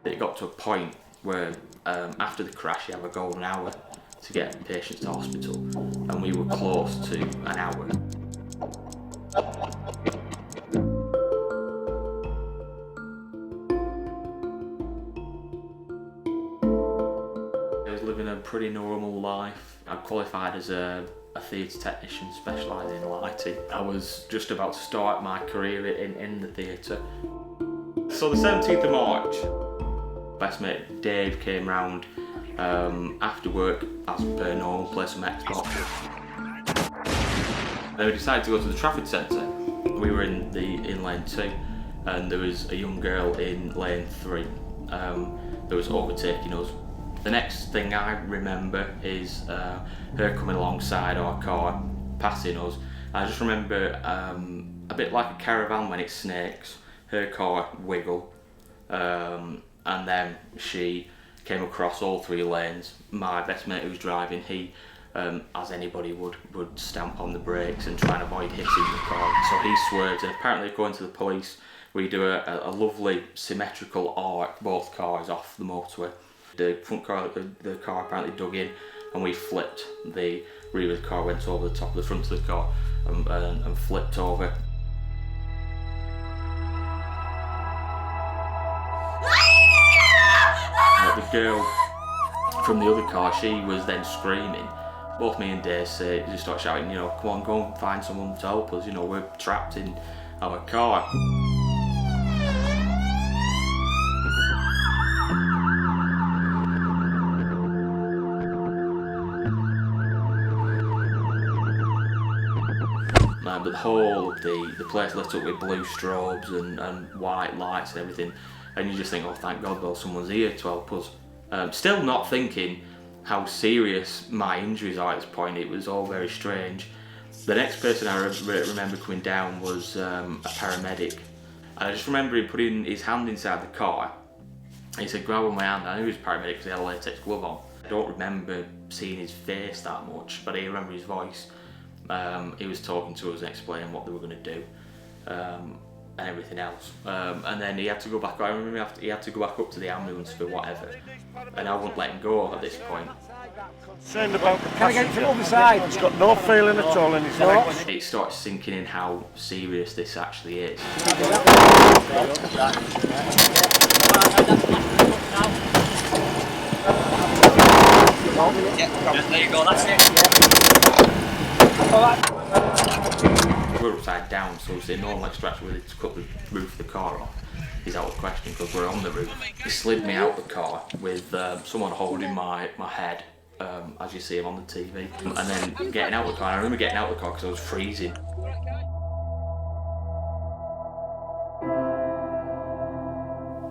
It got to a point where after the crash you have a golden hour to get patients to hospital, and we were close to an hour. I was living a pretty normal life. I qualified as a theatre technician specialising in lighting. I was just about to start my career in the theatre. So the 17th of March, best mate Dave came round after work, as per normal, play some Xbox. Then we decided to go to the Trafford Centre. We were in lane 2 and there was a young girl in lane 3 that was overtaking us. The next thing I remember is her coming alongside our car, passing us. I just remember a bit like a caravan when it snakes, her car wiggle, and then she came across all 3 lanes. My best mate who was driving, he, as anybody would stamp on the brakes and try and avoid hitting the car. So he swerves, and apparently according to the police, we do a lovely symmetrical arc, both cars off the motorway. The front car, the car apparently dug in, and we flipped. The rear of the car went over the top of the front of the car and flipped over. The girl from the other car, she was then screaming. Both me and Dave just started shouting, you know, come on, go and find someone to help us, you know, we're trapped in our car. But the whole of the place lit up with blue strobes and white lights and everything, and you just think, oh thank God, well someone's here to help us. Still not thinking how serious my injuries are at this point. It was all very strange. The next person I remember coming down was a paramedic, and I just remember him putting his hand inside the car. He said, grab on my hand. I knew he was a paramedic because he had a latex glove on. I don't remember seeing his face that much, but I remember his voice. He was talking to us and explaining what they were going to do and everything else. And then he had to go back. I remember he had to go back up to the ambulance for whatever, and I wouldn't let him go at this point. Concerned about the passenger. Can I get from the other side? He's got no feeling at all in his legs. It started sinking in how serious this actually is. Yeah, there you go, that's it. We're upside down, so it's a normal extraction where they cut the roof of the car off is out of question because we're on the roof. He slid me out the car with someone holding my head, as you see him on the TV, and then getting out the car. I remember getting out the car because I was freezing.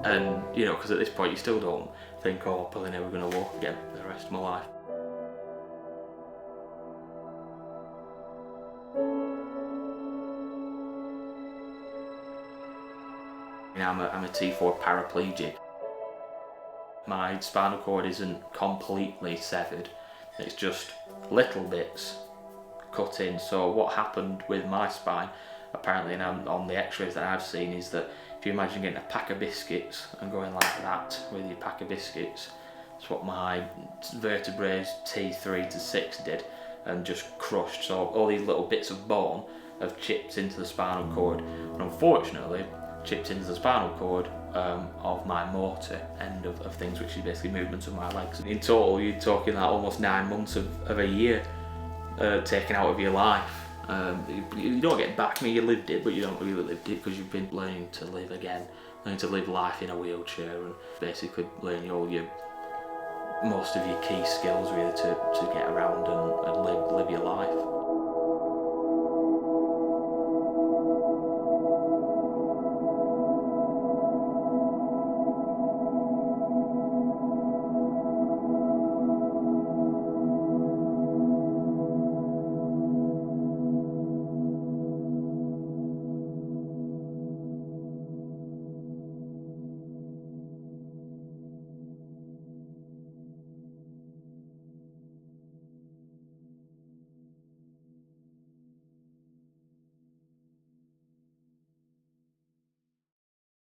And you know, because at this point you still don't think, oh, I'm probably never going to walk again for the rest of my life. I'm a T4 paraplegic. My spinal cord isn't completely severed, it's just little bits cut in. So what happened with my spine, apparently, and on the x-rays that I've seen, is that if you imagine getting a pack of biscuits and going like that with your pack of biscuits, that's what my vertebrae T3 to 6 did, and just crushed. So all these little bits of bone have chipped into the spinal cord, and unfortunately chipped into the spinal cord of my motor end of things, which is basically movement of my legs. In total, you're talking like almost 9 months of a year taken out of your life. You don't get back. I mean, you lived it, but you don't really lived it because you've been learning to live again, learning to live life in a wheelchair, and basically learning most of your key skills really to get around and live your life.